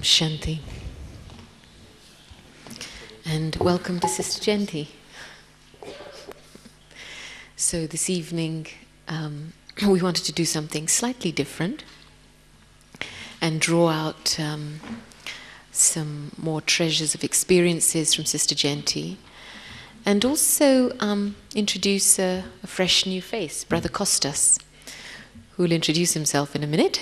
Shanti. And welcome to Sister Jayanti. So this evening we wanted to do something slightly different and draw out some more treasures of experiences from Sister Jayanti, and also introduce a fresh new face, Brother Costas, who will introduce himself in a minute.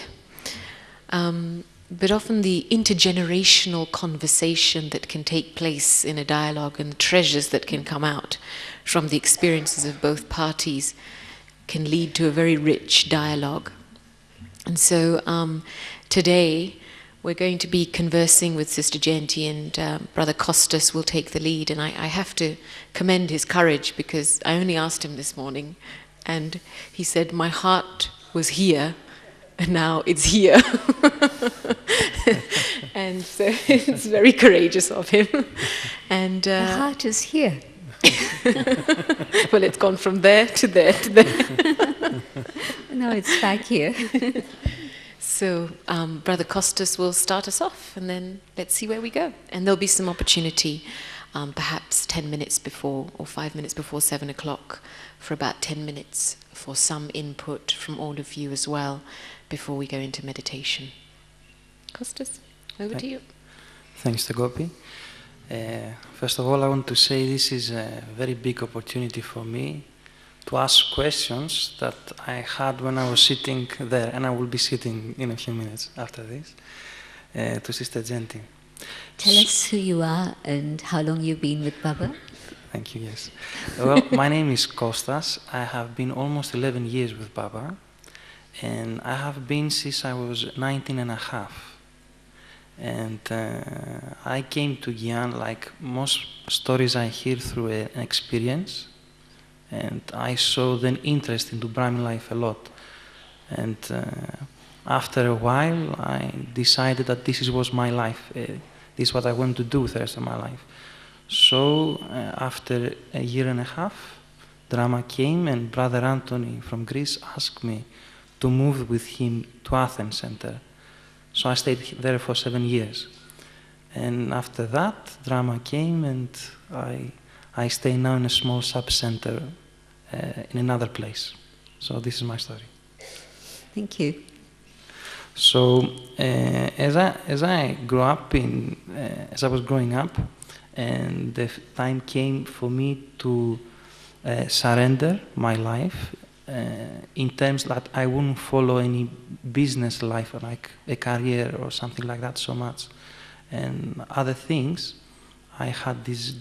But often the intergenerational conversation that can take place in a dialogue and the treasures that can come out from the experiences of both parties can lead to a very rich dialogue. And so today we're going to be conversing with Sister Jayanti, and Brother Costas will take the lead. And I have to commend his courage, because I only asked him this morning and he said, my heart was here and now it's here. And so it's very courageous of him. And the heart is here. Well, it's gone from there to there to there. No, it's back here. So Brother Costas will start us off, and then let's see where we go. And there'll be some opportunity, perhaps 10 minutes before or 5 minutes before 7 o'clock, for about 10 minutes for some input from all of you as well, before we go into meditation. Costas, over to you. Thanks to Gopi. First of all, I want to say this is a very big opportunity for me to ask questions that I had when I was sitting there, and I will be sitting in a few minutes after this, to Sister Jayanti. Tell us who you are and how long you've been with Baba. Thank you, yes. Well, my name is Kostas. I have been almost 11 years with Baba, and I have been since I was 19 and a half. And I came to Gyan, like most stories I hear, through an experience, and I saw then interest into Brahmin life a lot. And after a while I decided that this was my life, this is what I want to do with the rest of my life. So after a year and a half, Drama came, and Brother Anthony from Greece asked me to move with him to Athens Center. So I stayed there for 7 years. And after that, Drama came, and I stay now in a small sub-center in another place. So this is my story. Thank you. So as I grew up as I was growing up, and the time came for me to surrender my life, in terms that I wouldn't follow any business life, or like a career or something like that so much, and other things. I had this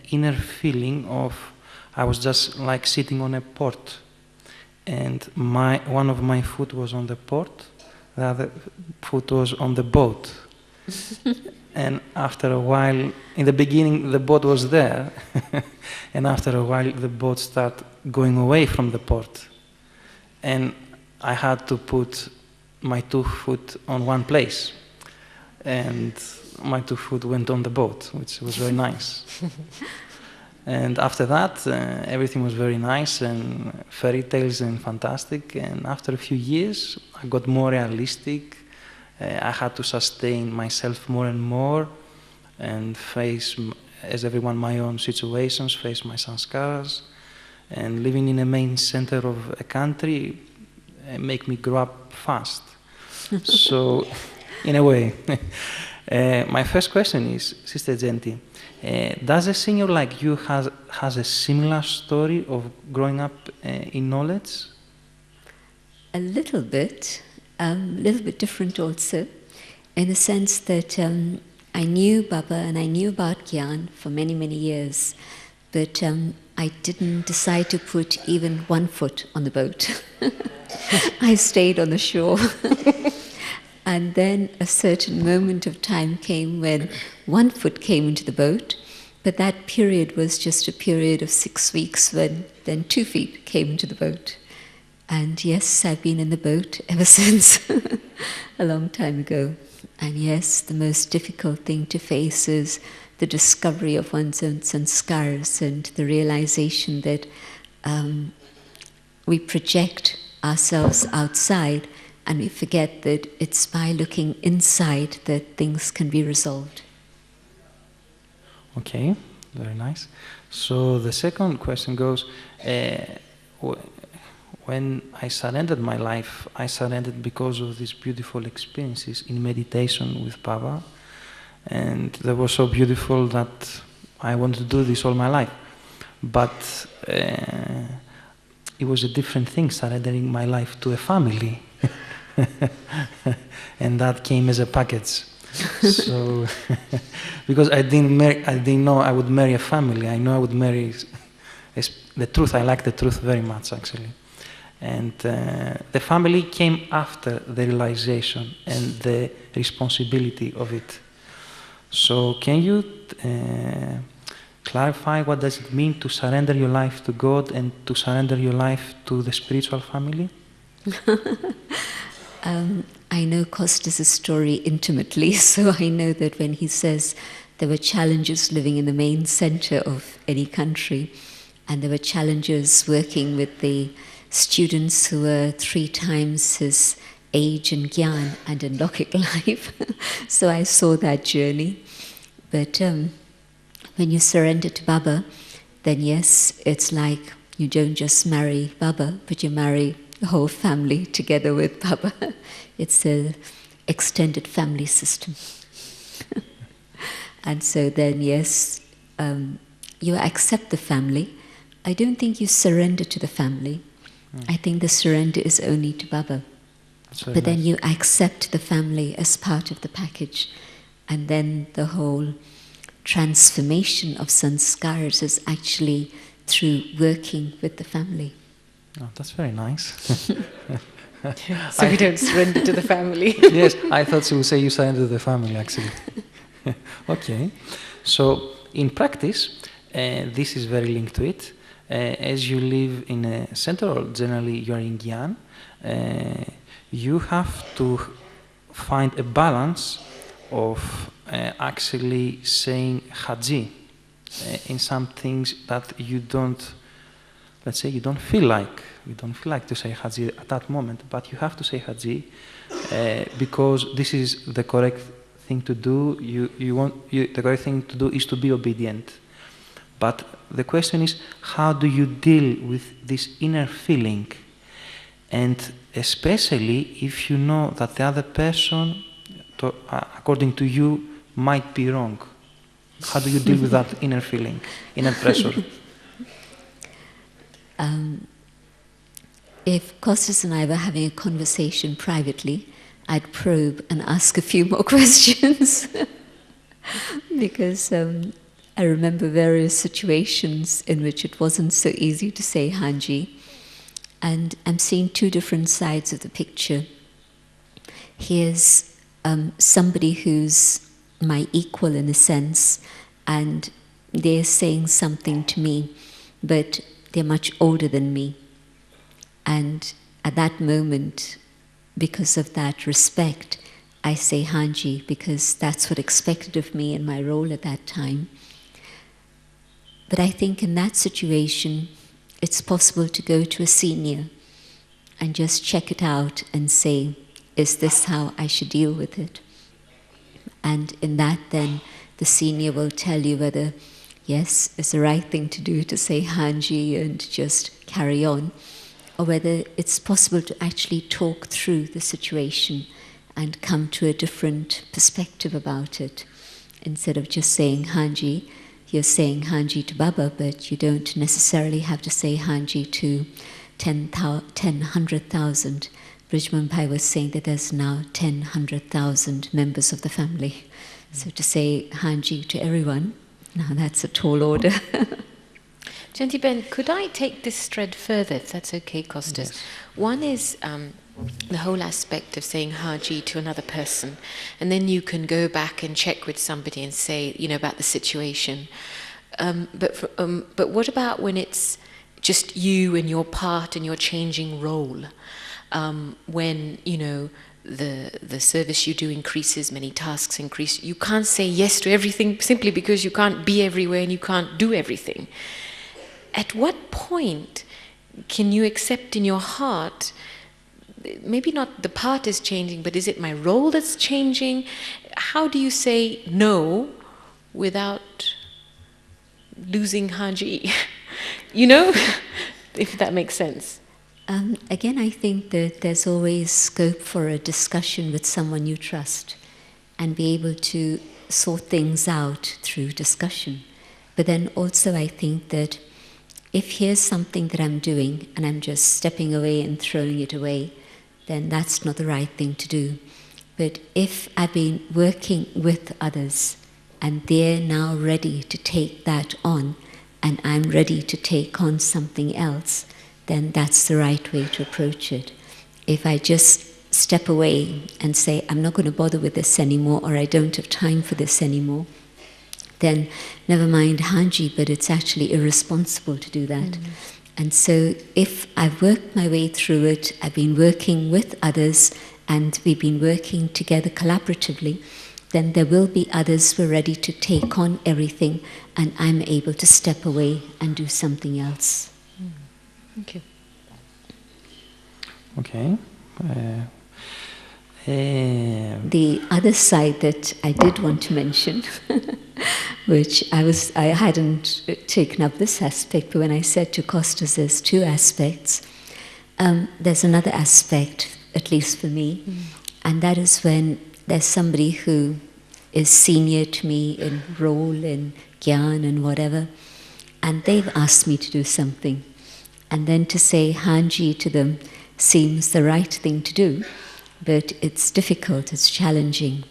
inner feeling of I was just like sitting on a port, and one of my foot was on the port, the other foot was on the boat. And after a while, in the beginning the boat was there, and after a while the boat started going away from the port. And I had to put my 2 foot on one place, and my 2 foot went on the boat, which was very nice. And after that, everything was very nice and fairy tales and fantastic. And after a few years, I got more realistic. I had to sustain myself more and more, and face, as everyone, my own situations, face my sanskaras. And living in a main center of a country make me grow up fast. So, in a way, my first question is, Sister Jayanti, does a senior like you has a similar story of growing up in knowledge? A little bit different also, in the sense that I knew Baba and I knew about Gyan for many, many years, but I didn't decide to put even 1 foot on the boat. I stayed on the shore. And then a certain moment of time came when 1 foot came into the boat, but that period was just a period of 6 weeks when then 2 feet came into the boat. And yes, I've been in the boat ever since, a long time ago. And yes, the most difficult thing to face is the discovery of one's own sanskars, and the realization that we project ourselves outside, and we forget that it's by looking inside that things can be resolved. Okay, very nice. So the second question goes, when I surrendered my life, I surrendered because of these beautiful experiences in meditation with Baba, and they were so beautiful that I wanted to do this all my life. But it was a different thing, surrendering my life to a family. And that came as a package. So, because I didn't know I would marry a family. I know I would marry the truth. I like the truth very much, actually. And the family came after the realization and the responsibility of it. So, can you clarify what does it mean to surrender your life to God and to surrender your life to the spiritual family? I know Costas' story intimately, so I know that when he says there were challenges living in the main center of any country, and there were challenges working with the students who were 3 times his age in Gyan and in Lokik life. So I saw that journey. But when you surrender to Baba, then yes, it's like you don't just marry Baba, but you marry the whole family together with Baba. It's an extended family system. And so then, yes, you accept the family. I don't think you surrender to the family. I think the surrender is only to Baba. But then you accept the family as part of the package. And then the whole transformation of sanskars is actually through working with the family. Oh, that's very nice. So we don't surrender to the family. Yes, I thought she would say you surrender to the family, actually. Okay. So, in practice, this is very linked to it. As you live in a center, or generally you are in Gyan, you have to find a balance of actually saying Haji in some things that you don't, let's say, you don't feel like to say Haji at that moment, but you have to say Haji because this is the correct thing to do. The correct thing to do is to be obedient. But the question is, how do you deal with this inner feeling? And especially if you know that the other person, according to you, might be wrong. How do you deal with that inner feeling, inner pressure? If Kostas and I were having a conversation privately, I'd probe and ask a few more questions. Because I remember various situations in which it wasn't so easy to say Hanji. And I'm seeing 2 different sides of the picture. Here's somebody who's my equal in a sense, and they're saying something to me, but they're much older than me. And at that moment, because of that respect, I say Hanji, because that's what expected of me in my role at that time. But I think in that situation, it's possible to go to a senior and just check it out and say, is this how I should deal with it? And in that then, the senior will tell you whether, yes, it's the right thing to do to say Hanji and just carry on, or whether it's possible to actually talk through the situation and come to a different perspective about it. Instead of just saying Hanji, you're saying Hanji to Baba, but you don't necessarily have to say Hanji to 100,000. Brijman Bhai was saying that there's now 100,000 members of the family. So to say Hanji to everyone, now that's a tall order. Jayanti Ben, could I take this thread further, if that's okay, Kostas? Yes. One is the whole aspect of saying Haji to another person, and then you can go back and check with somebody and say, about the situation. But what about when it's just you and your part and your changing role? When, the service you do increases, many tasks increase, you can't say yes to everything simply because you can't be everywhere and you can't do everything. At what point can you accept in your heart maybe not the part is changing, but is it my role that's changing? How do you say no without losing Haji? You know, if that makes sense. Again, I think that there's always scope for a discussion with someone you trust and be able to sort things out through discussion. But then also I think that if here's something that I'm doing and I'm just stepping away and throwing it away, then that's not the right thing to do. But if I've been working with others and they're now ready to take that on and I'm ready to take on something else, then that's the right way to approach it. If I just step away and say, I'm not going to bother with this anymore, or I don't have time for this anymore, then never mind Haji, but it's actually irresponsible to do that. And so if I've worked my way through it, I've been working with others, and we've been working together collaboratively, then there will be others who are ready to take on everything, and I'm able to step away and do something else. Thank you. Okay. The other side that I did want to mention, which I hadn't taken up this aspect, but when I said to Costas there's two aspects, there's another aspect, at least for me, and that is when there's somebody who is senior to me in role, in gyan and whatever, and they've asked me to do something, and then to say Hanji to them seems the right thing to do, but it's difficult, it's challenging.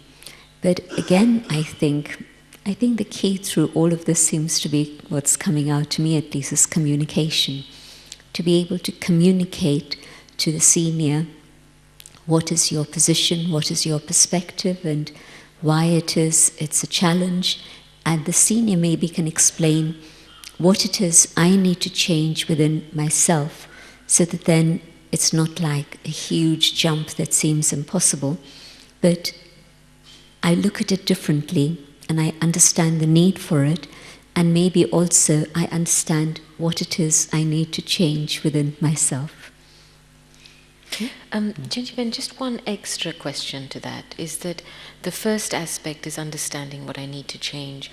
But again, I think the key through all of this seems to be, what's coming out to me at least, is communication. To be able to communicate to the senior what is your position, what is your perspective, and why it's a challenge. And the senior maybe can explain what it is I need to change within myself, so that then it's not like a huge jump that seems impossible, but I look at it differently and I understand the need for it, and maybe also I understand what it is I need to change within myself. Jayanti, just one extra question to that is that the first aspect is understanding what I need to change.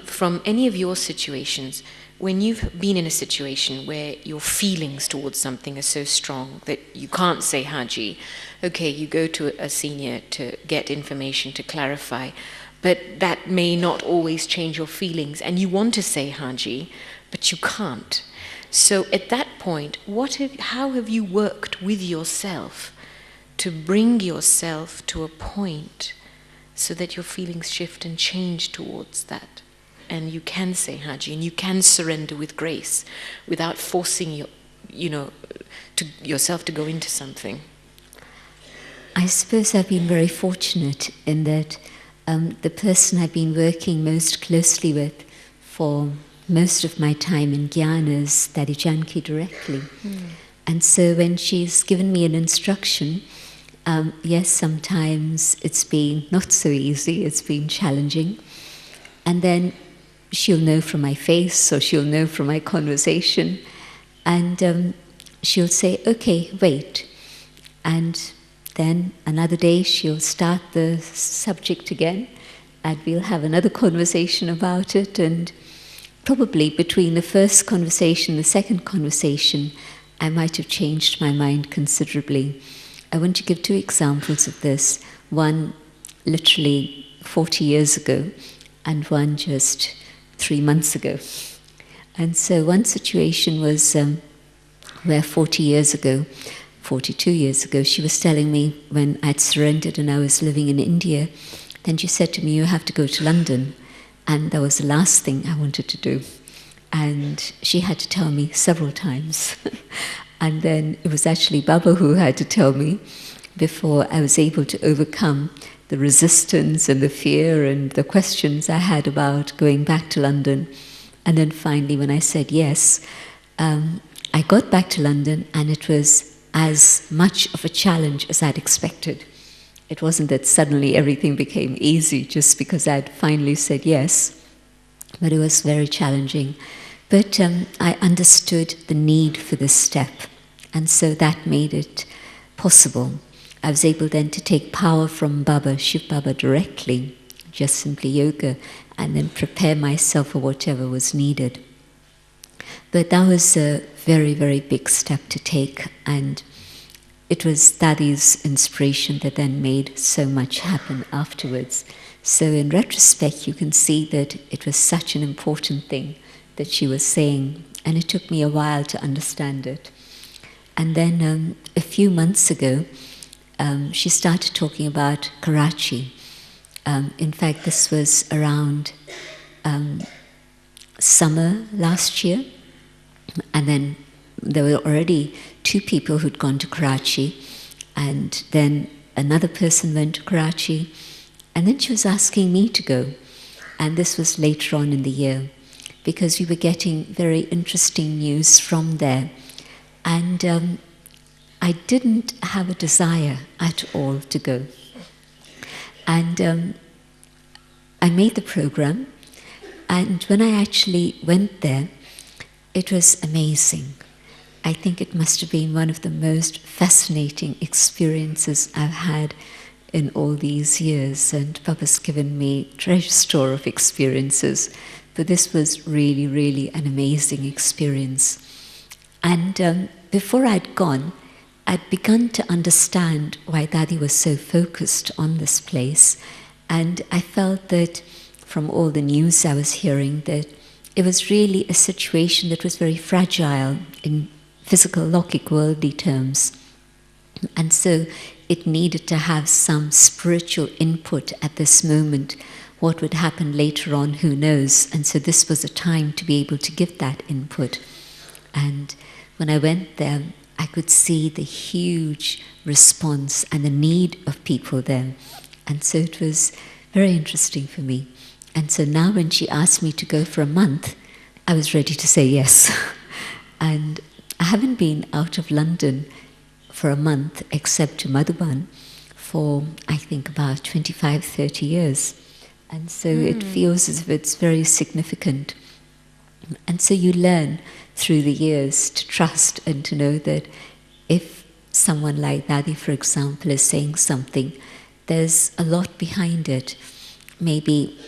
From any of your situations, when you've been in a situation where your feelings towards something are so strong that you can't say Haji, okay, you go to a senior to get information to clarify, but that may not always change your feelings, and you want to say Haji, but you can't. So at that point, how have you worked with yourself to bring yourself to a point so that your feelings shift and change towards that? And you can say Haji, and you can surrender with grace without forcing yourself to go into something. I suppose I've been very fortunate in that the person I've been working most closely with for most of my time in Gyan is Daddy Janki directly. And so when she's given me an instruction, yes, sometimes it's been not so easy, it's been challenging. And then she'll know from my face, or she'll know from my conversation, and she'll say, okay, wait. And then another day she'll start the subject again, and we'll have another conversation about it, and probably between the first conversation and the second conversation, I might have changed my mind considerably. I want to give two examples of this. One literally 40 years ago, and one just 3 months ago. And so one situation was where 42 years ago, she was telling me when I'd surrendered and I was living in India, then she said to me, you have to go to London. And that was the last thing I wanted to do. And she had to tell me several times. And then it was actually Baba who had to tell me before I was able to overcome the resistance and the fear and the questions I had about going back to London. And then finally, when I said yes, I got back to London, and it was as much of a challenge as I'd expected. It wasn't that suddenly everything became easy just because I'd finally said yes, but it was very challenging. But I understood the need for this step, and so that made it possible. I was able then to take power from Baba, Shiv Baba directly, just simply yoga, and then prepare myself for whatever was needed. But that was a very, very big step to take, and it was Dadi's inspiration that then made so much happen afterwards. So in retrospect, you can see that it was such an important thing that she was saying, and it took me a while to understand it. And then a few months ago, she started talking about Karachi. In fact, this was around summer last year, and then there were already 2 people who'd gone to Karachi, and then another person went to Karachi, and then she was asking me to go. And this was later on in the year, because we were getting very interesting news from there. And I didn't have a desire at all to go. And I made the program, and when I actually went there, it was amazing. I think it must have been one of the most fascinating experiences I've had in all these years, and Papa's given me a treasure store of experiences, but this was really, really an amazing experience. And before I'd gone, I'd begun to understand why Dadi was so focused on this place, and I felt that from all the news I was hearing that it was really a situation that was very fragile in physical-logic worldly terms. And so it needed to have some spiritual input at this moment. What would happen later on, who knows? And so this was a time to be able to give that input. And when I went there, I could see the huge response and the need of people there. And so it was very interesting for me. And so now when she asked me to go for a month, I was ready to say yes. And I haven't been out of London for a month except to Madhuban for, I think, about 25, 30 years. And so it feels as if it's very significant. And so you learn through the years to trust and to know that if someone like Dadi, for example, is saying something, there's a lot behind it. Maybe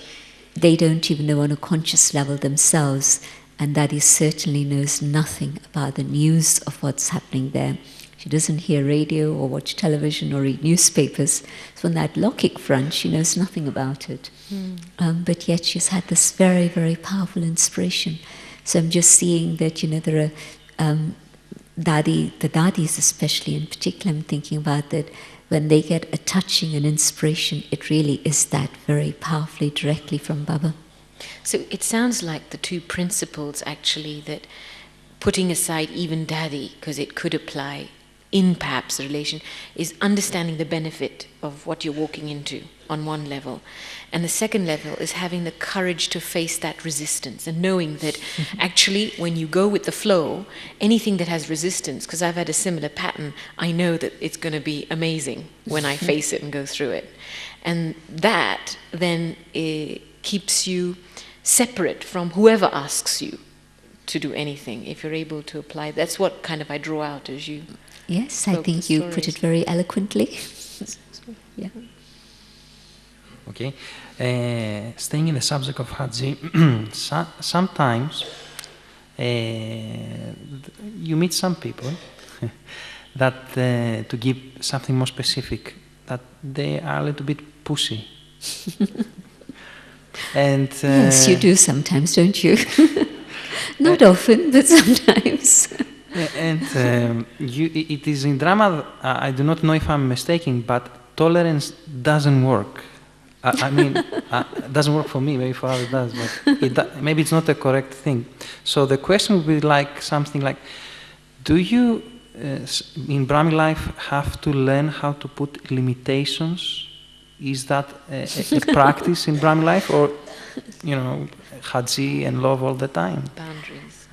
they don't even know on a conscious level themselves, and Dadi certainly knows nothing about the news of what's happening there. She doesn't hear radio or watch television or read newspapers. So on that Lokik front, she knows nothing about it. But yet she's had this very, very powerful inspiration. So I'm just seeing that, there are the Dadis especially in particular, I'm thinking about that when they get a touching and inspiration, it really is that very powerfully, directly from Baba. So it sounds like the 2 principles actually, that putting aside even Dadi, because it could apply in perhaps a relation, is understanding the benefit of what you're walking into on one level. And the second level is having the courage to face that resistance and knowing that actually when you go with the flow, anything that has resistance, because I've had a similar pattern, I know that it's going to be amazing when I face it and go through it. And that then keeps you separate from whoever asks you to do anything, if you're able to apply. That's what kind of I draw out as you... Yes, I think you put it very eloquently. Yeah. Okay. Staying in the subject of Haji, sometimes you meet some people that, to give something more specific, that they are a little bit pushy. And yes, you do sometimes, don't you? Not often, but sometimes. And it is in drama, I do not know if I'm mistaken, but tolerance doesn't work. I mean, it doesn't work for me, maybe for others it does, but maybe it's not the correct thing. So the question would be like something like, do you, in Brahmi life, have to learn how to put limitations? Is that a practice in Brahmi life, or, Haji and love all the time? Boundaries.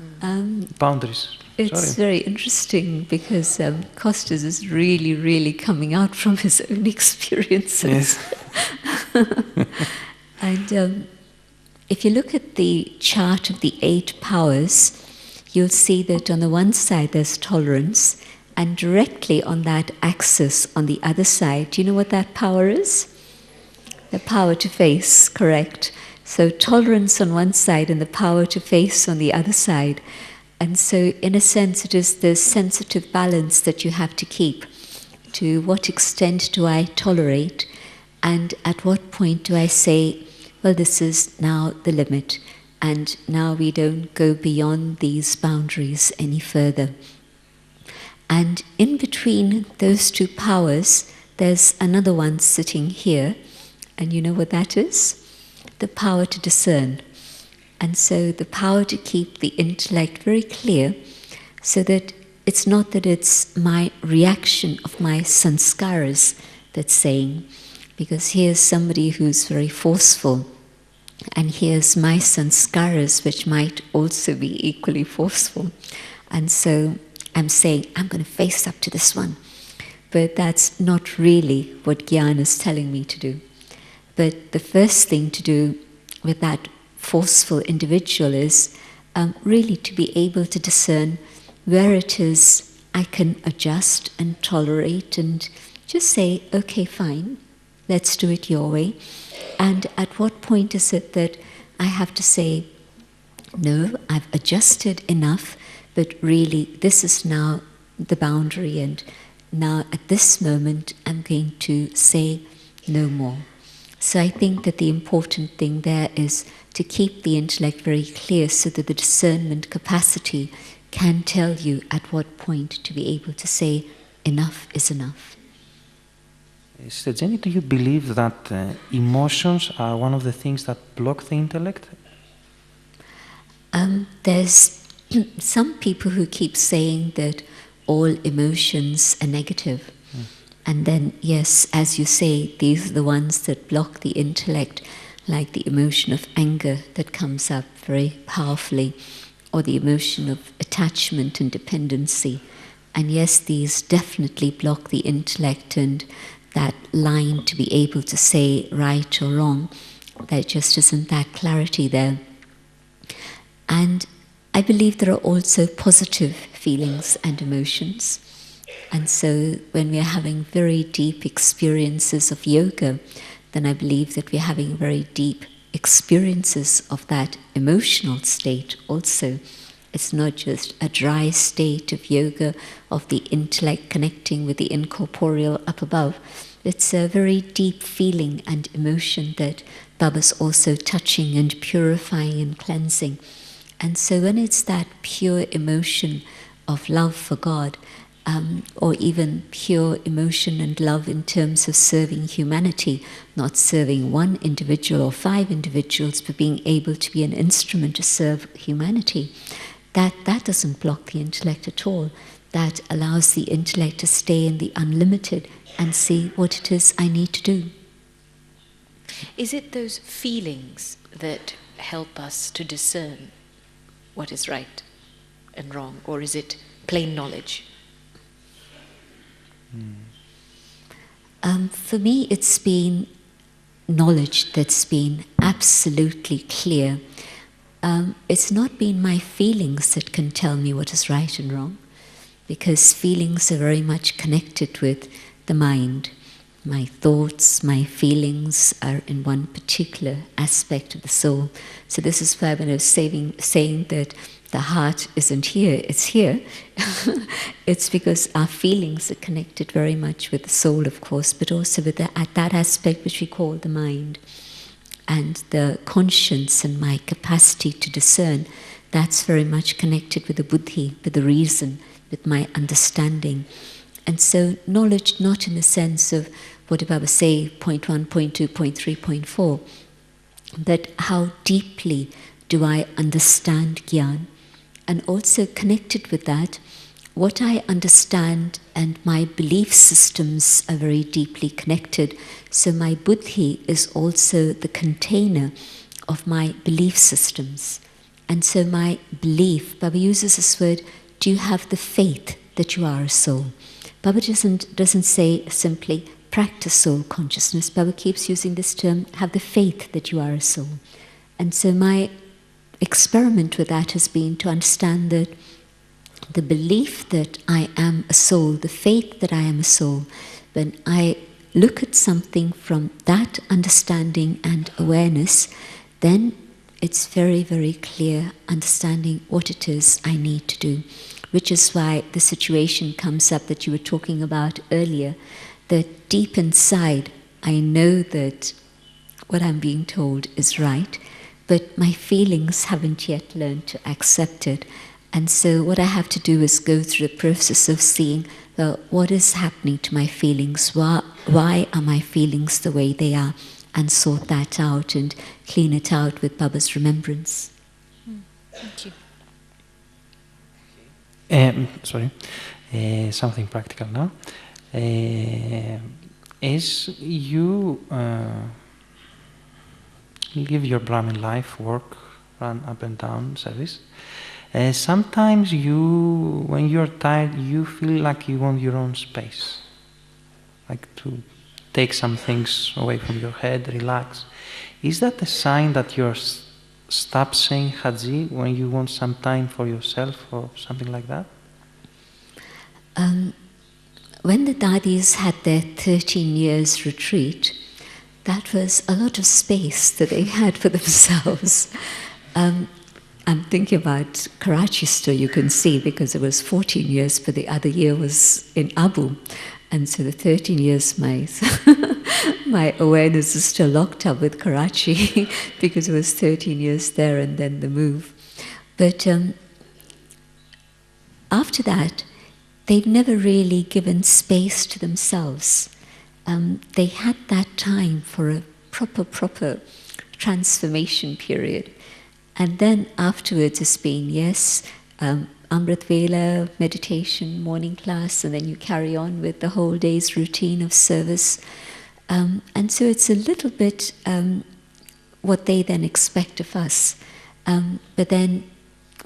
Boundaries. It's very interesting because Costas is really, really coming out from his own experiences. Yes. And if you look at the chart of the 8 powers, you'll see that on the one side there's tolerance, And directly on that axis, on the other side, do you know what that power is? The power to face, correct. So tolerance on one side and the power to face on the other side. And so in a sense it is the sensitive balance that you have to keep. To what extent do I tolerate, and at what point do I say, well, this is now the limit, and now we don't go beyond these boundaries any further. And in between those two powers, there's another one sitting here, and you know what that is? The power to discern. And so the power to keep the intellect very clear, so that it's not that it's my reaction of my sanskaras that's saying, because here's somebody who's very forceful, and here's my sanskaras which might also be equally forceful. And so I'm saying, I'm going to face up to this one. But that's not really what Gyan is telling me to do. But the first thing to do with that forceful individual is really to be able to discern where it is I can adjust and tolerate and just say, okay, fine, let's do it your way. And at what point is it that I have to say, no, I've adjusted enough, but really this is now the boundary, and now at this moment I'm going to say no more. So I think that the important thing there is to keep the intellect very clear so that the discernment capacity can tell you at what point to be able to say enough is enough. Sister Jenny, do you believe that emotions are one of the things that block the intellect? There's some people who keep saying that all emotions are negative. And then, yes, as you say, these are the ones that block the intellect, like the emotion of anger that comes up very powerfully, or the emotion of attachment and dependency. And yes, these definitely block the intellect and that line to be able to say right or wrong. There just isn't that clarity there. And I believe there are also positive feelings and emotions. And so when we're having very deep experiences of yoga, then I believe that we're having very deep experiences of that emotional state also. It's not just a dry state of yoga, of the intellect connecting with the incorporeal up above. It's a very deep feeling and emotion that Baba's also touching and purifying and cleansing. And so when it's that pure emotion of love for God, or even pure emotion and love in terms of serving humanity, not serving one individual or 5 individuals, but being able to be an instrument to serve humanity, that doesn't block the intellect at all. That allows the intellect to stay in the unlimited and see what it is I need to do. Is it those feelings that help us to discern what is right and wrong, or is it plain knowledge? For me, it's been knowledge that's been absolutely clear. It's not been my feelings that can tell me what is right and wrong, because feelings are very much connected with the mind. My thoughts, my feelings are in one particular aspect of the soul. So this is why when I was saying that the heart isn't here, it's here. It's because our feelings are connected very much with the soul, of course, but also with at that aspect which we call the mind. And the conscience and my capacity to discern, that's very much connected with the buddhi, with the reason, with my understanding. And so knowledge, not in the sense of what did Baba say, point 1, point 2, point 3, point 4, but how deeply do I understand Gyan? And also connected with that, what I understand and my belief systems are very deeply connected. So my buddhi is also the container of my belief systems. And so my belief, Baba uses this word, do you have the faith that you are a soul? Baba doesn't say simply practice soul consciousness. Baba keeps using this term, have the faith that you are a soul. And so my experiment with that has been to understand that the belief that I am a soul, the faith that I am a soul, when I look at something from that understanding and awareness, then it's very, very clear understanding what it is I need to do. Which is why the situation comes up that you were talking about earlier, that deep inside I know that what I'm being told is right, but my feelings haven't yet learned to accept it. And so what I have to do is go through the process of seeing, well, what is happening to my feelings? Why are my feelings the way they are? And sort that out and clean it out with Baba's remembrance. Thank you. Something practical now. As you live your Brahmin life, work, run up and down service, sometimes when you're tired, you feel like you want your own space, like to take some things away from your head, relax. Is that a sign that you're stop saying Haji when you want some time for yourself or something like that? When the Dadis had their 13 years retreat, that was a lot of space that they had for themselves. I'm thinking about Karachi still, you can see, because it was 14 years, but the other year was in Abu. And so the 13 years, my awareness is still locked up with Karachi because it was 13 years there and then the move. But after that, they've never really given space to themselves. They had that time for a proper transformation period. And then afterwards it's been, yes, Amrit Vela, meditation, morning class, and then you carry on with the whole day's routine of service. And so it's a little bit what they then expect of us. But then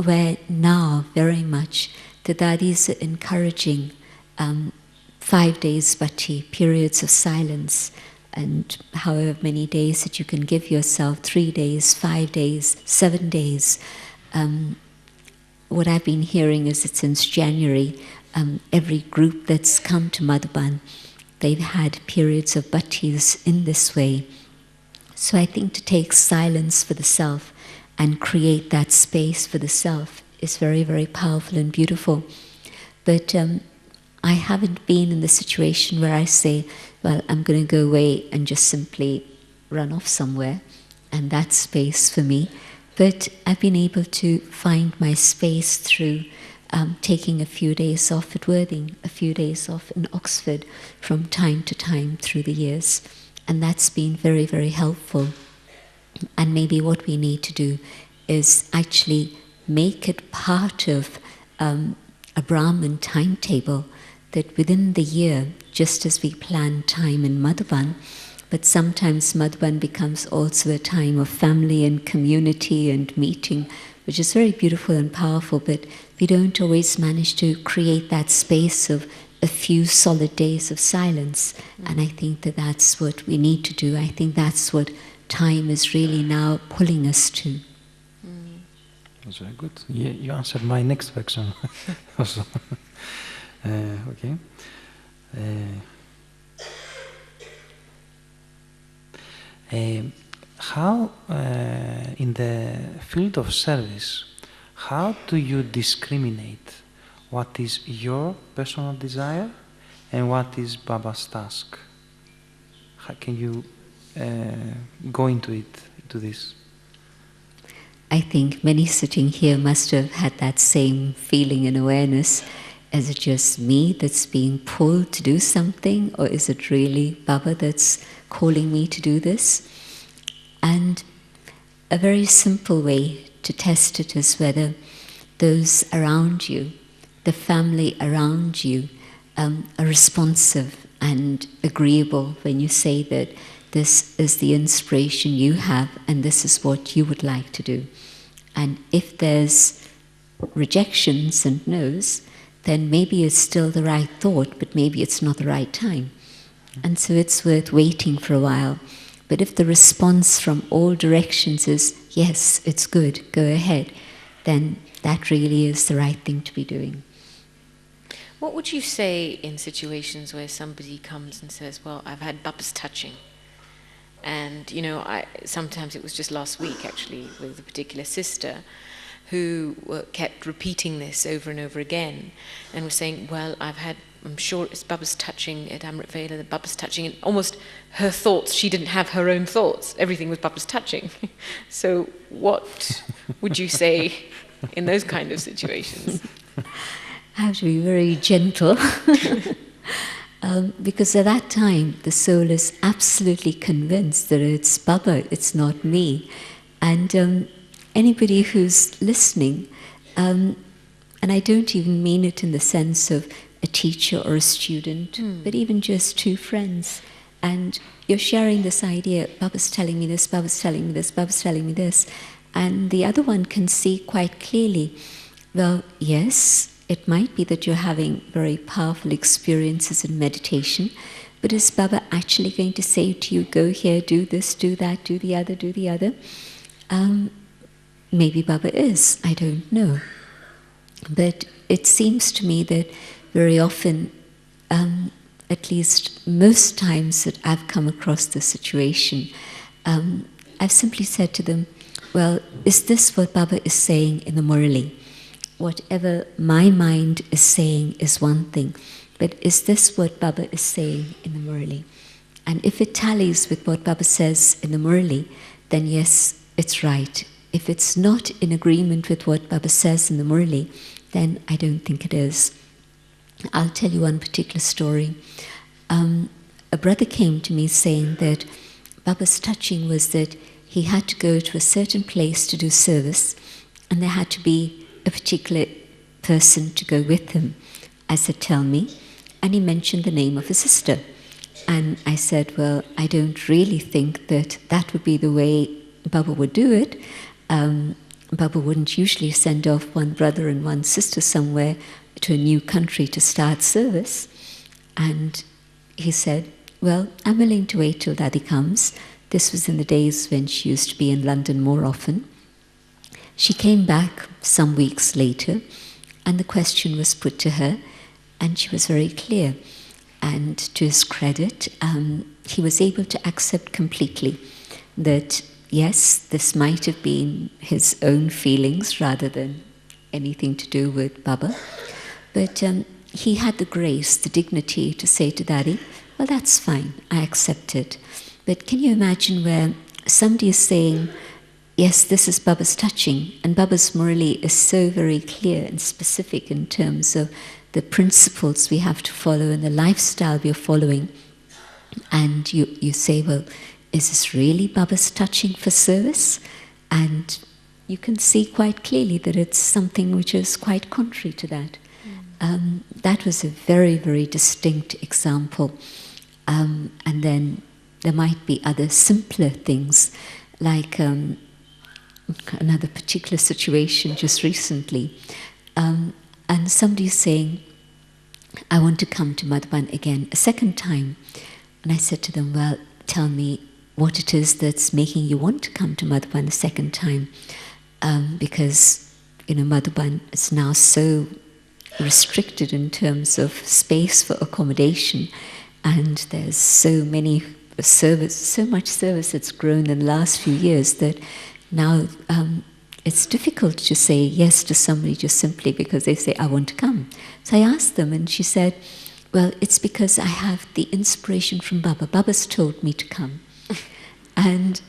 where now very much the Dadis are encouraging 5 days bhakti, periods of silence, and however many days that you can give yourself, 3 days, 5 days, 7 days. What I've been hearing is that since January, every group that's come to Madhuban, they've had periods of bhaktis in this way. So I think to take silence for the self and create that space for the self is very, very powerful and beautiful. But I haven't been in the situation where I say, well, I'm going to go away and just simply run off somewhere, and that's space for me. But I've been able to find my space through taking a few days off at Worthing, a few days off in Oxford from time to time through the years. And that's been very, very helpful. And maybe what we need to do is actually make it part of a Brahmin timetable, that within the year, just as we plan time in Madhuban, but sometimes Madhuban becomes also a time of family and community and meeting, which is very beautiful and powerful, but we don't always manage to create that space of a few solid days of silence. And I think that that's what we need to do. I think that's what time is really now pulling us to. That's very good. You answered my next question also. Okay. How, in the field of service, how do you discriminate what is your personal desire and what is Baba's task? How can you go into this? I think many sitting here must have had that same feeling and awareness. Is it just me that's being pulled to do something, or is it really Baba that's calling me to do this? And a very simple way to test it is whether those around you, the family around you, are responsive and agreeable when you say that this is the inspiration you have and this is what you would like to do. And if there's rejections and no's, then maybe it's still the right thought, but maybe it's not the right time. And so it's worth waiting for a while. But if the response from all directions is, yes, it's good, go ahead, then that really is the right thing to be doing. What would you say in situations where somebody comes and says, well, I've had Baba's touching? And, sometimes it was just last week, actually, with a particular sister who kept repeating this over and over again and was saying, well, I'm sure it's Baba's touching at Amrit Vela, the Baba's touching, and almost her thoughts, she didn't have her own thoughts. Everything was Baba's touching. So what would you say in those kind of situations? I have to be very gentle. Because at that time, the soul is absolutely convinced that it's Baba, it's not me. And anybody who's listening, and I don't even mean it in the sense of a teacher or a student, but even just two friends, and you're sharing this idea, Baba's telling me this, Baba's telling me this, Baba's telling me this, and the other one can see quite clearly, well, yes, it might be that you're having very powerful experiences in meditation, but is Baba actually going to say to you, go here, do this, do that, do the other, do the other? Maybe Baba is, I don't know. But it seems to me that very often, at least most times that I've come across this situation, I've simply said to them, well, is this what Baba is saying in the Murali? Whatever my mind is saying is one thing, but is this what Baba is saying in the Murali? And if it tallies with what Baba says in the Murali, then yes, it's right. If it's not in agreement with what Baba says in the Murali, then I don't think it is. I'll tell you one particular story. A brother came to me saying that Baba's touching was that he had to go to a certain place to do service, and there had to be a particular person to go with him. I said, tell me. And he mentioned the name of a sister. And I said, well, I don't really think that that would be the way Baba would do it. Baba wouldn't usually send off one brother and one sister somewhere to a new country to start service. And he said, well, I'm willing to wait till Daddy comes. This was in the days when she used to be in London more often. She came back some weeks later, and the question was put to her, and she was very clear. And to his credit, he was able to accept completely that, yes, this might have been his own feelings rather than anything to do with Baba. But he had the grace, the dignity to say to Daddy, well, that's fine, I accept it. But can you imagine where somebody is saying, yes, this is Baba's touching, and Baba's Murali is so very clear and specific in terms of the principles we have to follow and the lifestyle we are following. And you say, well, is this really Baba's touching for service? And you can see quite clearly that it's something which is quite contrary to that. That was a very, very distinct example. And then there might be other simpler things, like another particular situation just recently. And somebody's saying, I want to come to Madhban again a second time. And I said to them, well, tell me what it is that's making you want to come to Madhban a second time. Because, Madhban is now so restricted in terms of space for accommodation. And there's so much service that's grown in the last few years that now it's difficult to say yes to somebody just simply because they say, I want to come. So I asked them, and she said, well, it's because I have the inspiration from Baba. Baba's told me to come. And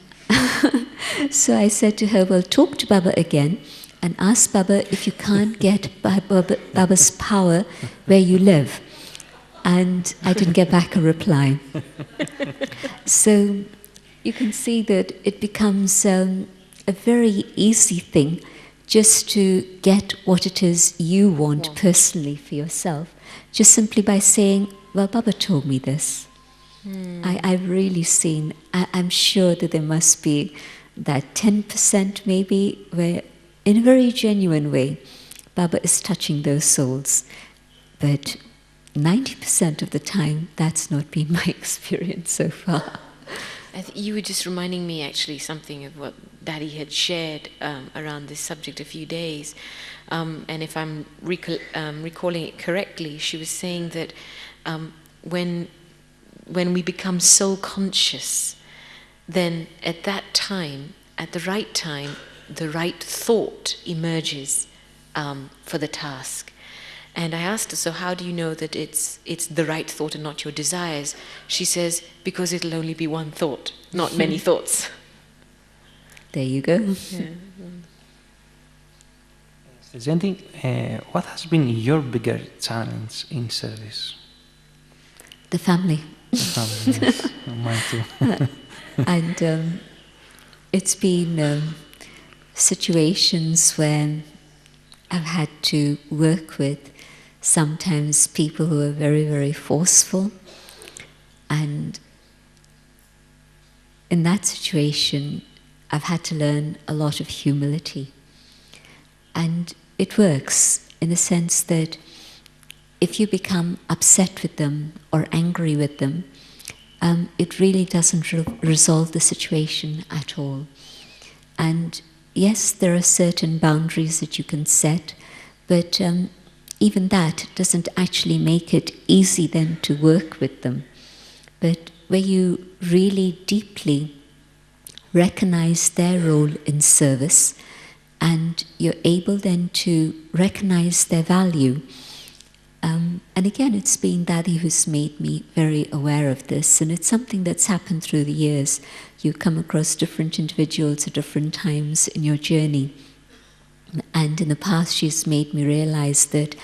so I said to her, well, talk to Baba again and ask Baba if you can't get Baba's power where you live. And I didn't get back a reply. So you can see that it becomes a very easy thing just to get what it is you want personally for yourself, just simply by saying, well, Baba told me this. I've really seen, I'm sure that there must be that 10% maybe where, in a very genuine way, Baba is touching those souls. But 90% of the time, that's not been my experience so far. You were just reminding me actually something of what Daddy had shared around this subject a few days. And if I'm recalling it correctly, she was saying that when we become soul conscious, then at that time, at the right thought emerges for the task. And I asked her, so how do you know that it's the right thought and not your desires? She says, because it'll only be one thought, not many thoughts. There you go. Yeah. Jayanti, what has been your bigger challenge in service? The family. The family, yes. Mine too. And it's been situations where I've had to work with sometimes people who are very, very forceful. And in that situation, I've had to learn a lot of humility. And it works in the sense that if you become upset with them or angry with them, it really doesn't resolve the situation at all. And yes, there are certain boundaries that you can set, but even that doesn't actually make it easy then to work with them. But where you really deeply recognize their role in service, and you're able then to recognize their value. And again, it's been Daddy who's made me very aware of this, and it's something that's happened through the years. You come across different individuals at different times in your journey. And in the past, she's made me realize that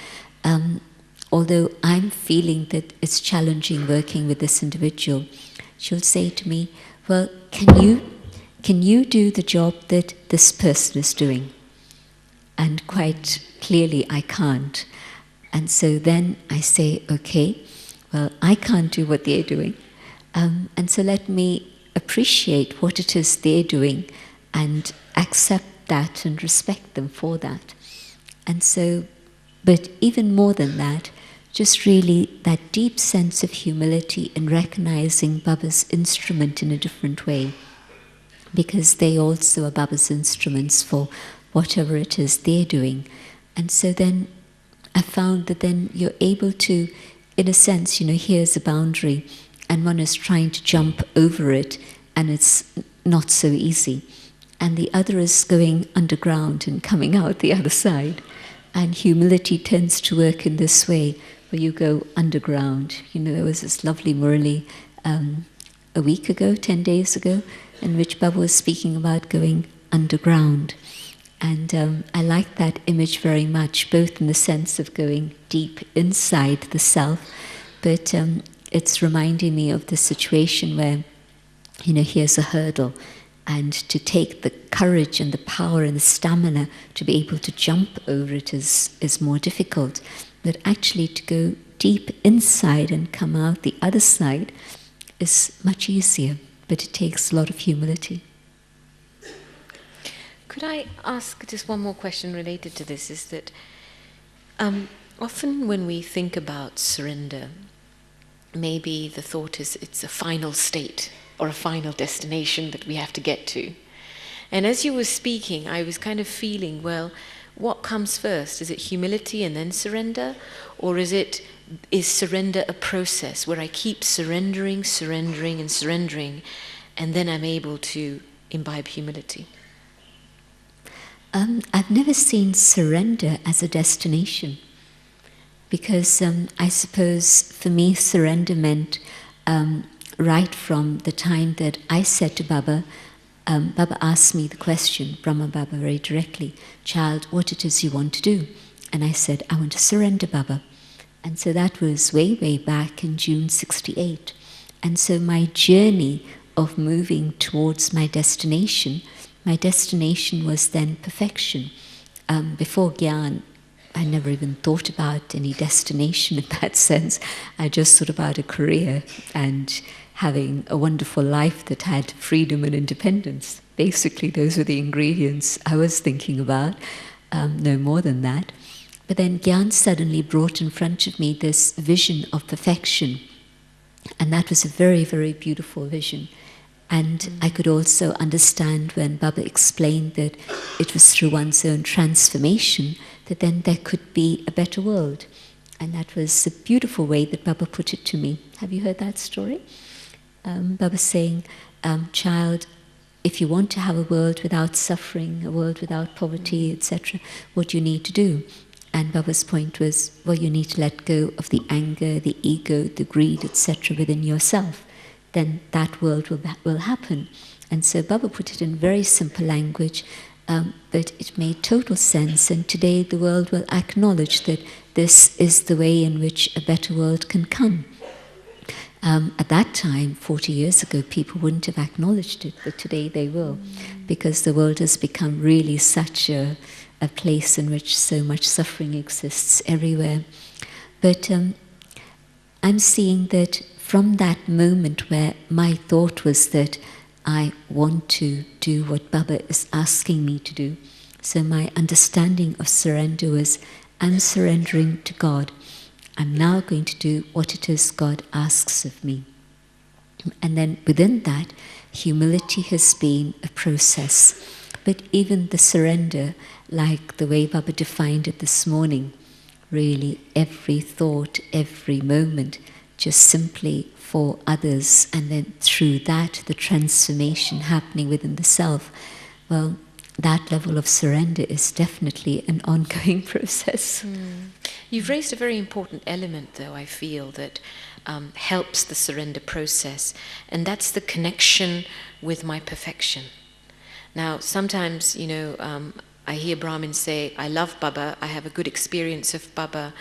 although I'm feeling that it's challenging working with this individual, she'll say to me, well, can you do the job that this person is doing? And quite clearly, I can't. And so then I say, okay, well, I can't do what they're doing. And so let me appreciate what it is they're doing and accept that and respect them for that. And so, but even more than that, just really that deep sense of humility in recognizing Baba's instrument in a different way, because they also are Baba's instruments for whatever it is they're doing. And so then I found that then you're able to, in a sense, here's a boundary, and one is trying to jump over it, and it's not so easy. And the other is going underground and coming out the other side. And humility tends to work in this way, where you go underground. There was this lovely Murli a week ago, 10 days ago, in which Baba was speaking about going underground. And I like that image very much, both in the sense of going deep inside the self, but it's reminding me of the situation where, here's a hurdle, and to take the courage and the power and the stamina to be able to jump over it is more difficult. But actually to go deep inside and come out the other side is much easier, but it takes a lot of humility. Could I ask just one more question related to this? Is that often when we think about surrender, maybe the thought is it's a final state or a final destination that we have to get to. And as you were speaking, I was kind of feeling, well, what comes first? Is it humility and then surrender? Or is surrender a process where I keep surrendering, and then I'm able to imbibe humility? I've never seen surrender as a destination, because I suppose for me surrender meant right from the time that I said to Baba, Baba asked me the question, Brahma Baba very directly, child, what it is you want to do? And I said, I want to surrender, Baba. And so that was way, way back in June 68. And so my journey of moving towards my destination was then perfection. Before Gyan, I never even thought about any destination in that sense. I just thought about a career and having a wonderful life that had freedom and independence. Basically, those were the ingredients I was thinking about, no more than that. But then Gyan suddenly brought in front of me this vision of perfection. And that was a very, very beautiful vision. And I could also understand when Baba explained that it was through one's own transformation that then there could be a better world. And that was a beautiful way that Baba put it to me. Have you heard that story? Baba saying, child, if you want to have a world without suffering, a world without poverty, etc., what you need to do. And Baba's point was, well, you need to let go of the anger, the ego, the greed, etc. within yourself. Then that world will happen. And so Baba put it in very simple language, but it made total sense. And today the world will acknowledge that this is the way in which a better world can come. At that time, 40 years ago, people wouldn't have acknowledged it, but today they will, because the world has become really such a place in which so much suffering exists everywhere. But I'm seeing that from that moment where my thought was that I want to do what Baba is asking me to do, so my understanding of surrender was, I'm surrendering to God. I'm now going to do what it is God asks of me. And then within that, humility has been a process. But even the surrender, like the way Baba defined it this morning, really every thought, every moment, just simply for others, and then through that, the transformation happening within the self, well, that level of surrender is definitely an ongoing process. You've raised a very important element, though, I feel, that helps the surrender process, and that's the connection with my perfection. Now, sometimes, I hear Brahmins say, I love Baba, I have a good experience of Baba,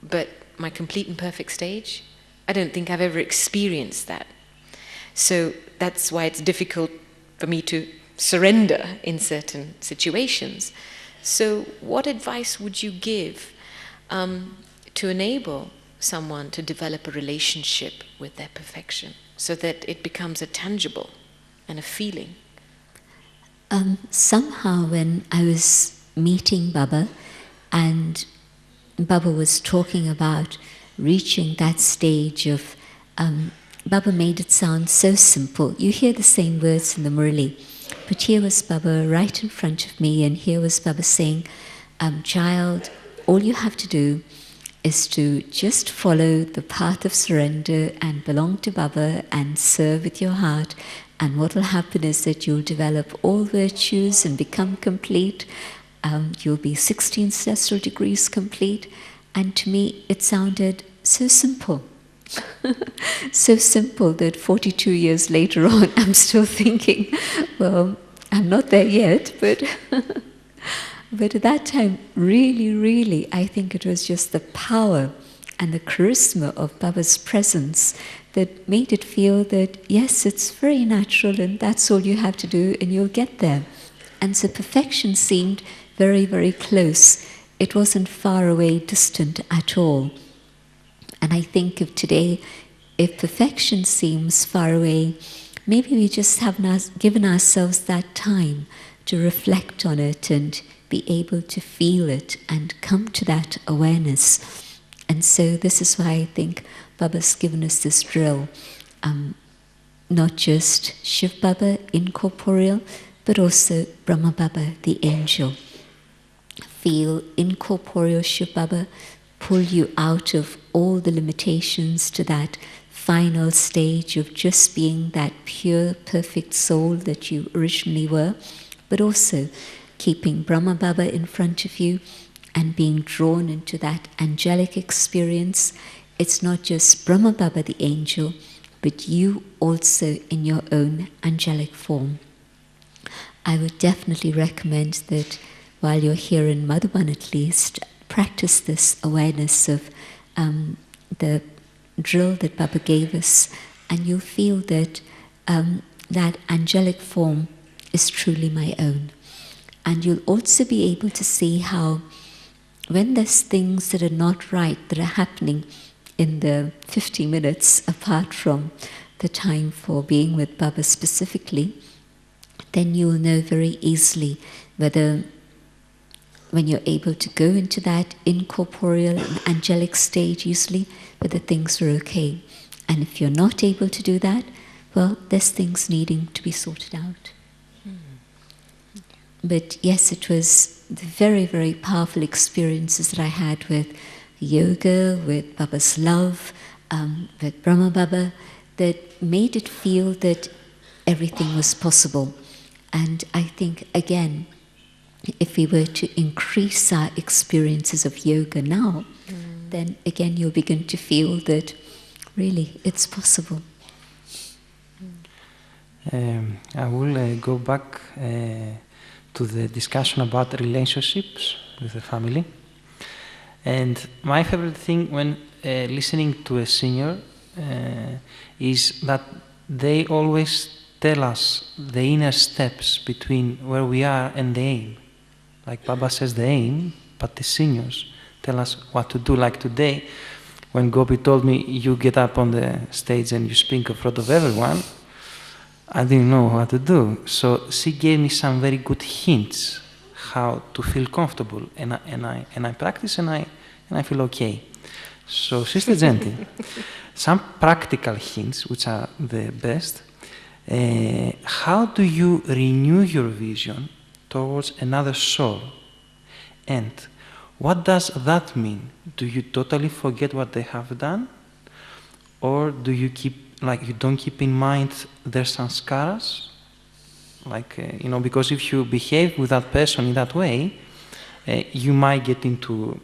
but my complete and perfect stage, I don't think I've ever experienced that. So that's why it's difficult for me to surrender in certain situations. So what advice would you give to enable someone to develop a relationship with their perfection so that it becomes a tangible and a feeling? Somehow when I was meeting Baba and Baba was talking about reaching that stage of, Baba made it sound so simple. You hear the same words in the Murli, but here was Baba right in front of me, and here was Baba saying, child, all you have to do is to just follow the path of surrender and belong to Baba and serve with your heart, and what will happen is that you'll develop all virtues and become complete. You'll be 16 ancestral degrees complete. And to me, it sounded so simple. So simple that 42 years later on, I'm still thinking, well, I'm not there yet, but but at that time, really, really, I think it was just the power and the charisma of Baba's presence that made it feel that, yes, it's very natural and that's all you have to do and you'll get there. And so perfection seemed very, very close. It wasn't far away, distant at all. And I think of today, if perfection seems far away, maybe we just haven't given ourselves that time to reflect on it and be able to feel it and come to that awareness. And so this is why I think Baba's given us this drill. Not just Shiv Baba, incorporeal, but also Brahma Baba, the angel. Feel incorporeal Shiv Baba pull you out of all the limitations to that final stage of just being that pure, perfect soul that you originally were, but also keeping Brahma Baba in front of you and being drawn into that angelic experience. It's not just Brahma Baba the angel, but you also in your own angelic form. I would definitely recommend that while you're here in Madhuban at least, practice this awareness of the drill that Baba gave us, and you'll feel that that angelic form is truly my own. And you'll also be able to see how when there's things that are not right that are happening in the 50 minutes apart from the time for being with Baba specifically, then you'll know very easily whether when you're able to go into that incorporeal and angelic stage easily, whether things are okay. And if you're not able to do that, well, there's things needing to be sorted out. But yes, it was the very, very powerful experiences that I had with yoga, with Baba's love, with Brahma Baba, that made it feel that everything was possible. And I think, again, if we were to increase our experiences of yoga now, then again you'll begin to feel that really it's possible. I will go back to the discussion about relationships with the family. And my favorite thing when listening to a senior is that they always tell us the inner steps between where we are and the aim. Like Baba says the aim, but the seniors tell us what to do. Like today, when Gopi told me, you get up on the stage and you speak in front of everyone, I didn't know what to do. So she gave me some very good hints how to feel comfortable, and I practice and I feel okay. So Sister Jayanti, some practical hints which are the best. How do you renew your vision towards another soul? And what does that mean? Do you totally forget what they have done? Or do you you don't keep in mind their sanskaras? Because if you behave with that person in that way, you might get into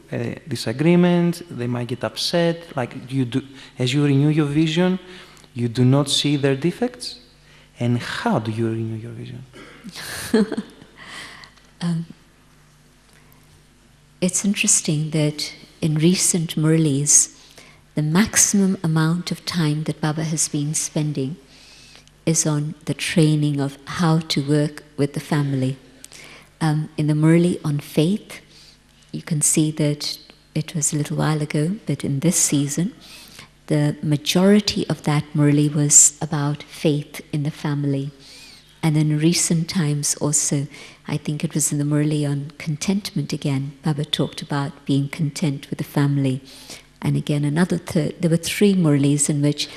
disagreement, they might get upset, as you renew your vision, you do not see their defects? And how do you renew your vision? It's interesting that in recent Murlis, the maximum amount of time that Baba has been spending is on the training of how to work with the family. In the Murli on faith, you can see that it was a little while ago, but in this season, the majority of that Murli was about faith in the family. And in recent times also, I think it was in the Murli on contentment again, Baba talked about being content with the family. And again, another third, there were 3 Murlis in which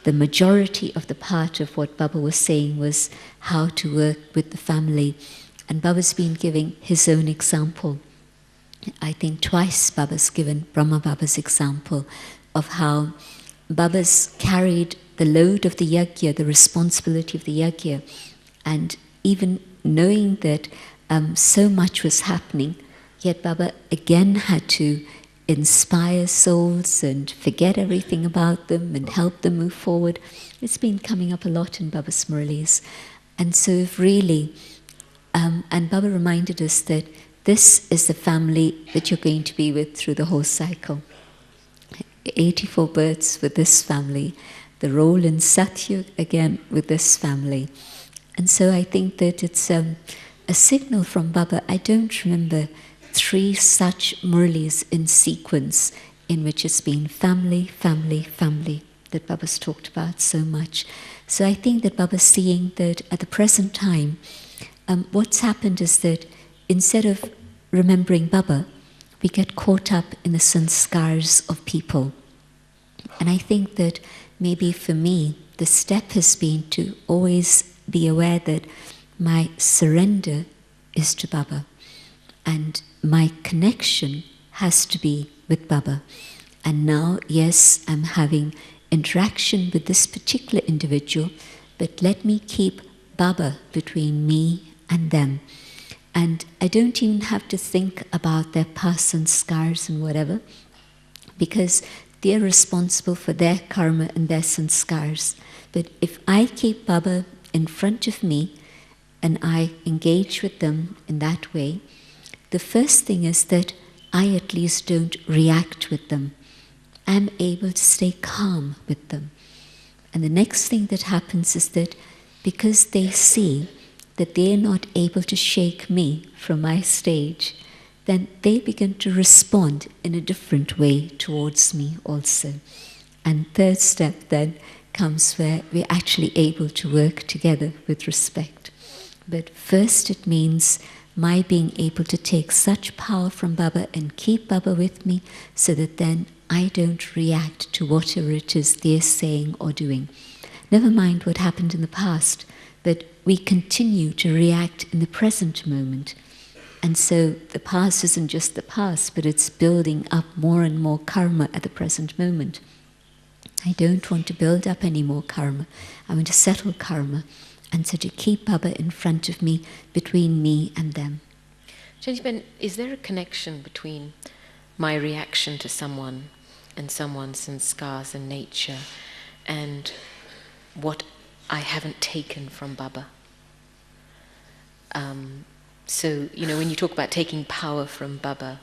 the majority of the part of what Baba was saying was how to work with the family. And Baba's been giving his own example. I think twice Baba's given Brahma Baba's example of how Baba's carried the load of the yajna, the responsibility of the yajna, and even knowing that so much was happening, yet Baba again had to inspire souls and forget everything about them and help them move forward. It's been coming up a lot in Baba's Murlis. And so really, and Baba reminded us that this is the family that you're going to be with through the whole cycle. 84 births with this family, the role in Satyug again with this family. And so I think that it's a signal from Baba. I don't remember 3 such Murlis in sequence in which it's been family, family, family that Baba's talked about so much. So I think that Baba's seeing that at the present time, what's happened is that instead of remembering Baba, we get caught up in the sanskars of people. And I think that maybe for me, the step has been to always be aware that my surrender is to Baba. And my connection has to be with Baba. And now, yes, I'm having interaction with this particular individual, but let me keep Baba between me and them. And I don't even have to think about their past and scars and whatever, because they're responsible for their karma and their sanskars. But if I keep Baba in front of me and I engage with them in that way, the first thing is that I at least don't react with them. I'm able to stay calm with them. And the next thing that happens is that because they see that they're not able to shake me from my stage, then they begin to respond in a different way towards me also. And third step then comes where we're actually able to work together with respect. But first it means my being able to take such power from Baba and keep Baba with me so that then I don't react to whatever it is they're saying or doing. never mind what happened in the past, but we continue to react in the present moment. And so the past isn't just the past, but it's building up more and more karma at the present moment. I don't want to build up any more karma. I want to settle karma. And so to keep Baba in front of me, between me and them. Jayanti, is there a connection between my reaction to someone and someone's sanskars and nature and what I haven't taken from Baba? So, when you talk about taking power from Baba,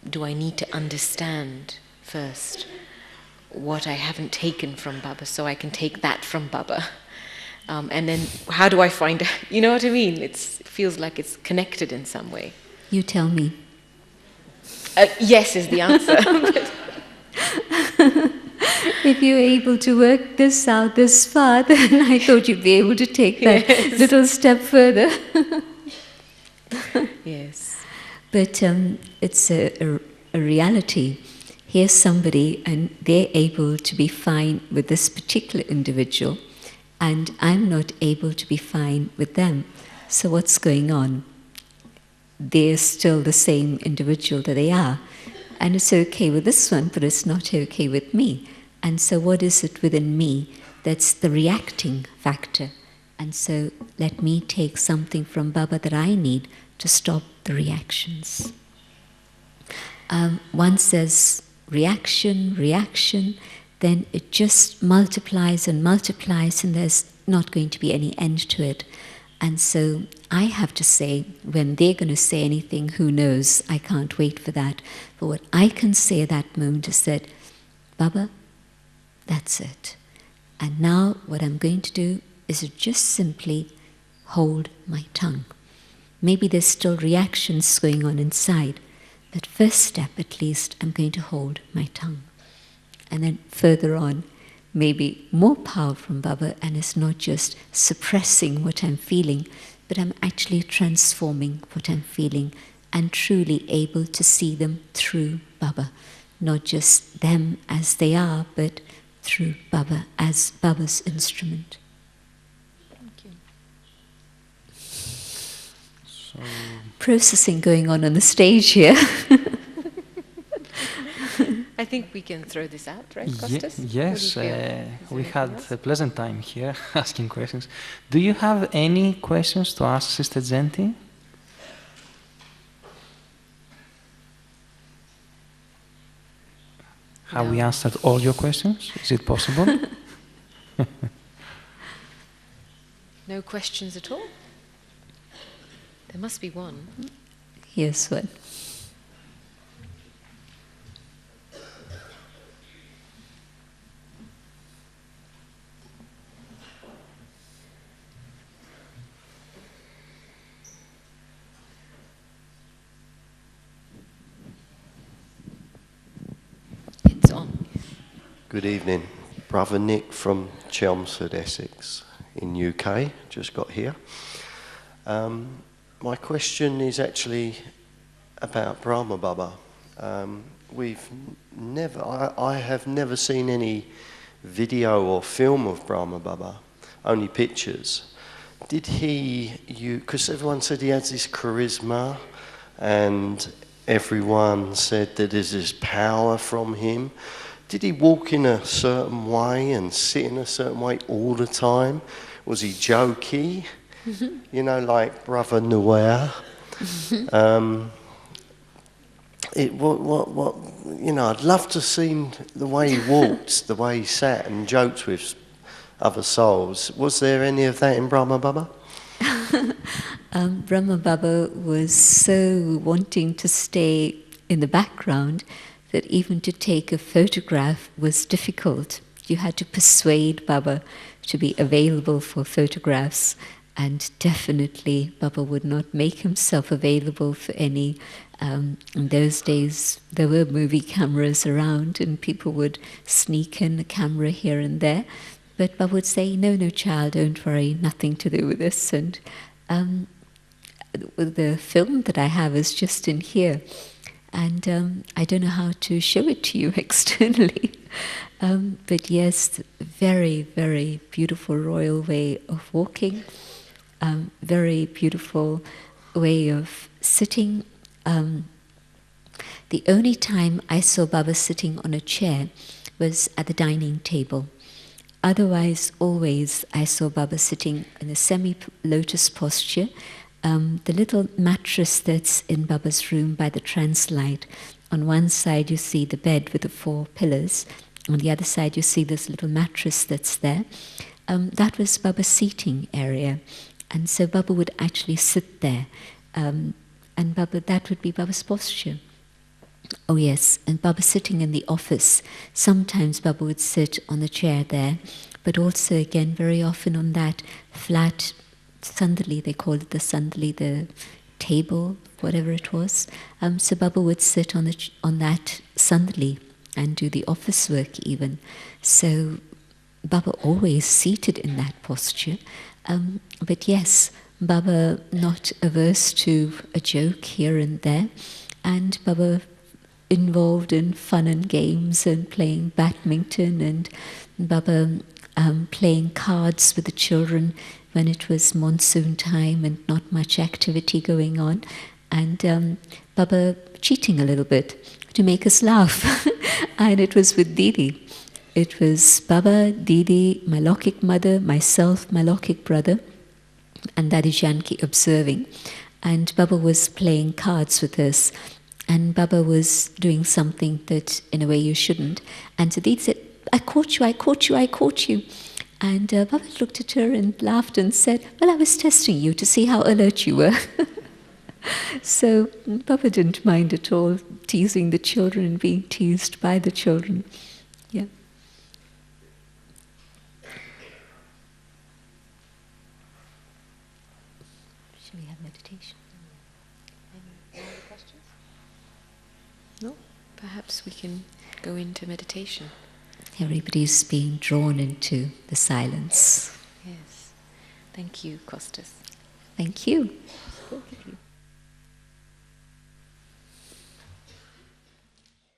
do I need to understand first what I haven't taken from Baba so I can take that from Baba? And then how do I find out? You know what I mean? It feels like it's connected in some way. You tell me. Yes is the answer. If you're able to work this out this far, then I thought you'd be able to take that little step further. Yes. But it's a reality. Here's somebody and they're able to be fine with this particular individual, and I'm not able to be fine with them. So what's going on? They're still the same individual that they are. And it's okay with this one, but it's not okay with me. And so what is it within me that's the reacting factor? And so let me take something from Baba that I need to stop the reactions. Once there's reaction, then it just multiplies and multiplies, and there's not going to be any end to it. And so I have to say, when they're going to say anything, who knows, I can't wait for that. But what I can say at that moment is that, Baba, that's it. And now what I'm going to do is to just simply hold my tongue. Maybe there's still reactions going on inside, but first step at least, I'm going to hold my tongue. And then further on, maybe more power from Baba, and it's not just suppressing what I'm feeling, but I'm actually transforming what I'm feeling and truly able to see them through Baba. Not just them as they are, but through Baba as Baba's instrument. Thank you. So, processing going on the stage here. I think we can throw this out, right, Costas? Yes, we had a pleasant time here asking questions. Do you have any questions to ask Sister Jayanti? Have we answered all your questions? Is it possible? No questions at all? There must be one. Here's one. It's on. Good evening. Brother Nick from Chelmsford, Essex in UK, just got here. My question is actually about Brahma Baba. I have never seen any video or film of Brahma Baba, only pictures. Did because everyone said he has this charisma, and everyone said that there's this power from him. Did he walk in a certain way and sit in a certain way all the time? Was he jokey? You know, like Brother Nuer. I'd love to see the way he walked, the way he sat and joked with other souls. Was there any of that in Brahma Baba? Brahma Baba was so wanting to stay in the background that even to take a photograph was difficult. You had to persuade Baba to be available for photographs, and definitely Baba would not make himself available for any. In those days there were movie cameras around and people would sneak in a camera here and there, but Baba would say, no child, don't worry, nothing to do with this. And the film that I have is just in here. And I don't know how to show it to you externally. But yes, very, very beautiful royal way of walking, very beautiful way of sitting. The only time I saw Baba sitting on a chair was at the dining table. Otherwise, always I saw Baba sitting in a semi-lotus posture. The little mattress that's in Baba's room by the translight, on one side you see the bed with the 4 pillars, on the other side you see this little mattress that's there. That was Baba's seating area, and so Baba would actually sit there, and that would be Baba's posture. Oh yes, and Baba sitting in the office. Sometimes Baba would sit on the chair there, but also again very often on that flat sandali, they called it the sandali, the table, whatever it was. So Baba would sit on that sandali and do the office work even. So Baba always seated in that posture. But yes, Baba not averse to a joke here and there, and Baba involved in fun and games and playing badminton, and Baba playing cards with the children when it was monsoon time and not much activity going on, and Baba cheating a little bit to make us laugh. And it was with Didi. It was Baba, Didi, my Lokik mother, myself, my Lokik brother, and Dadi Jayanti observing. And Baba was playing cards with us. And Baba was doing something that, in a way, you shouldn't. And so Didi said, I caught you, I caught you, I caught you. And Baba looked at her and laughed and said, well, I was testing you to see how alert you were. So Baba didn't mind at all teasing the children and being teased by the children. Yeah. Shall we have meditation? Any other questions? No? Perhaps we can go into meditation. Everybody's being drawn into the silence. Yes. Thank you, Costas. Thank you.